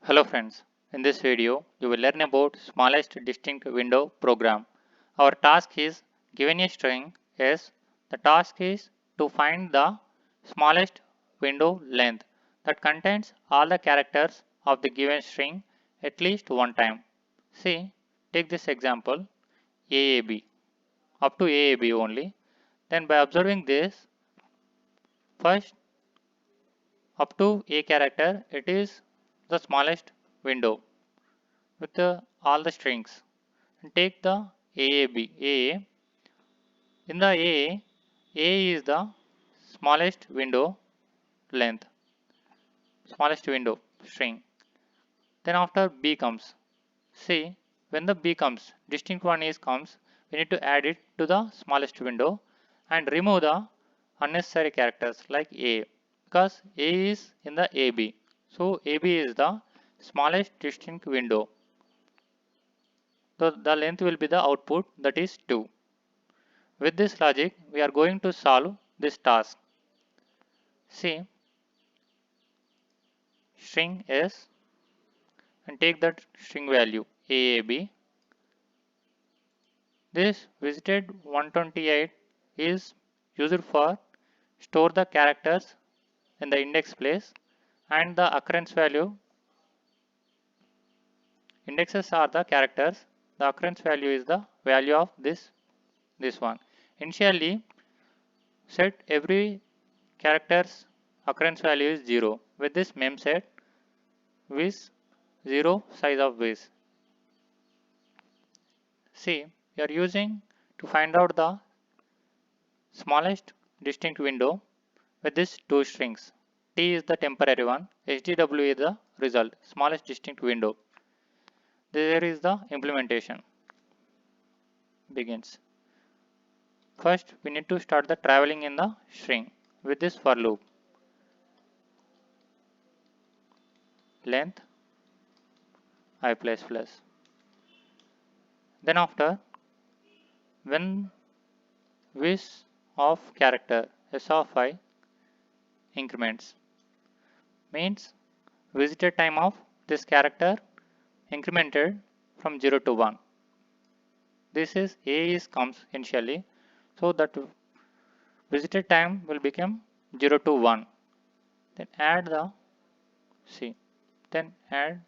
Hello friends, in this video you will learn about smallest distinct window program. Our task is given a string S. The task is to find the smallest window length that contains all the characters of the given string at least one time. See, take this example AAB, up to AAB only. Then by observing this, first up to A character, it is the smallest window with all the strings. And take the AAB. AA. In the A is the smallest window length, smallest window string. Then after B comes. See, when the B comes, distinct one is comes, we need to add it to the smallest window and remove the unnecessary characters like A because A is in the AB. So AB is the smallest distinct window. So the length will be the output, that is 2. With this logic, we are going to solve this task. See, string S and take that string value AAB. This visited 128 is used for store the characters in the index place, and the occurrence value, indexes are the characters, the occurrence value is the value of this one. Initially set every character's occurrence value is 0. With this mem set with 0 size of with. See, we are using to find out the smallest distinct window with these two strings. T is the temporary one, HDW is the result, smallest distinct window. There is the implementation begins. First, we need to start the traveling in the string with this for loop. Length I plus plus. Then after, when width of character S of I increments, means visitor time of this character incremented from 0 to 1. This is A is comes initially, so that visitor time will become 0 to 1. Then add the C. Then add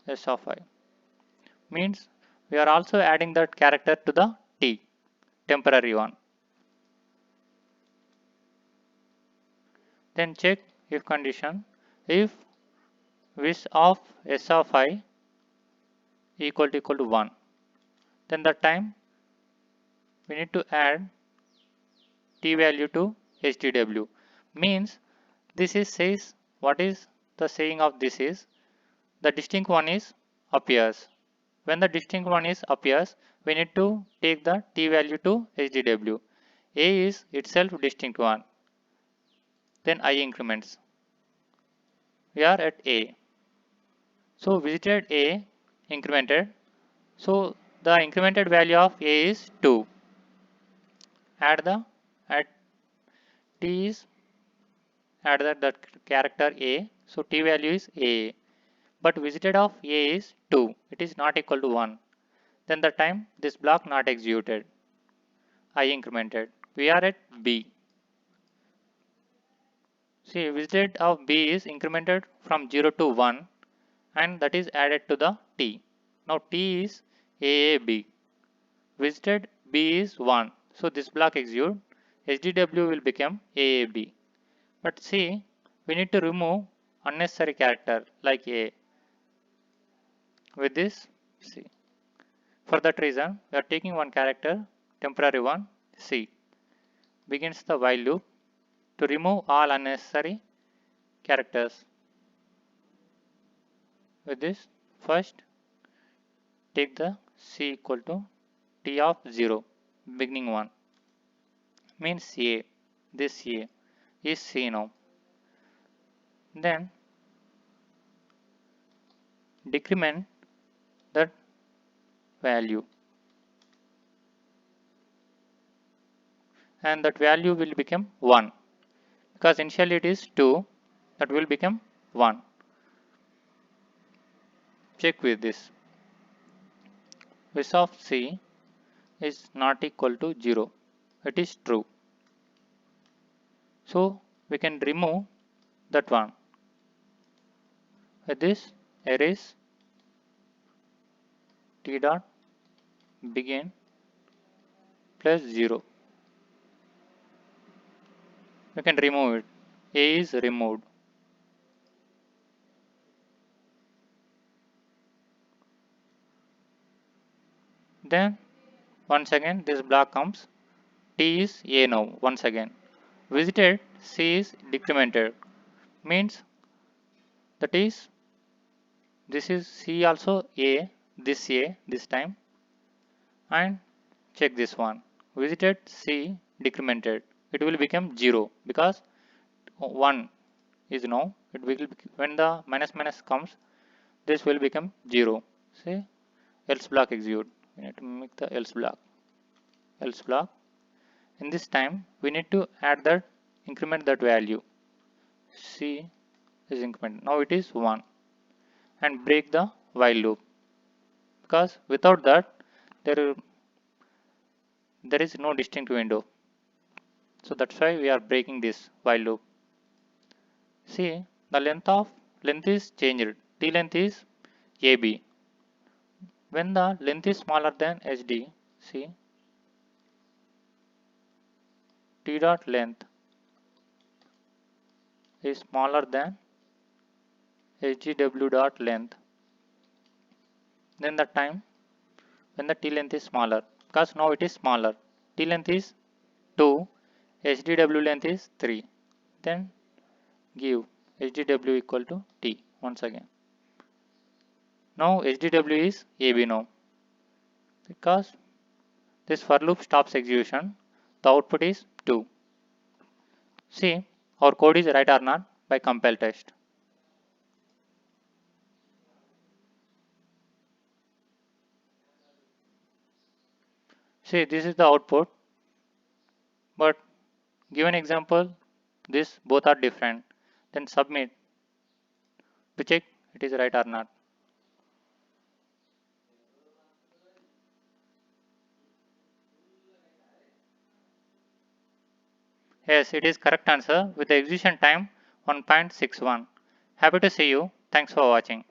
S of I. Means we are also adding that character to the T, temporary one. Then check if condition, if width of S of I equal to 1, then the time we need to add T value to HDW. Means this is says, what is the saying of this is, the distinct one is appears. When the distinct one is appears, we need to take the T value to HDW. A is itself distinct one. Then I increments. We are at A. So visited A incremented. So the incremented value of A is 2. Add T is add that character A. So T value is A. But visited of A is 2. It is not equal to 1. Then the time this block not executed. I incremented. We are at B. See, visited of B is incremented from 0 to 1 and that is added to the T. Now T is AAB. Visited B is 1. So this block execute. HDW will become AAB. But see, we need to remove unnecessary character like A. With this, see. For that reason, we are taking one character, temporary one, C. Begins the while loop to remove all unnecessary characters. With this, first take the C equal to T of 0, beginning one, means A. This A is C now. Then decrement that value, and that value will become 1 because initially it is 2, that will become 1. Check with this. Vis of C is not equal to 0. It is true. So we can remove that one. With this, erase T dot begin plus 0. We can remove it. A is removed. Then once again this block comes. T is A now once again. Visited C is decremented. Means that is this is C also A this time, and check this one. Visited C decremented. It will become 0 because 1 is no. It will when the minus minus comes, this will become 0. See, else block execute. We need to make the else block. Else block. In this time, we need to add that increment that value. C is increment. Now it is 1, and break the while loop, because without that there is no distinct window. So that's why we are breaking this while loop. See, the length is changed. T length is AB. When the length is smaller than HD, see, T dot length is smaller than HGW dot length. Then the time when the T length is smaller, because now it is smaller. T length is 2, HDW length is 3. Then give HDW equal to T once again. Now HDW is AB now. Because this for loop stops execution, the output is 2. See, our code is right or not by compile test. See, this is the output, but given example, this both are different. Then submit to check it is right or not. Yes, it is correct answer with the execution time 1.61. Happy to see you. Thanks for watching.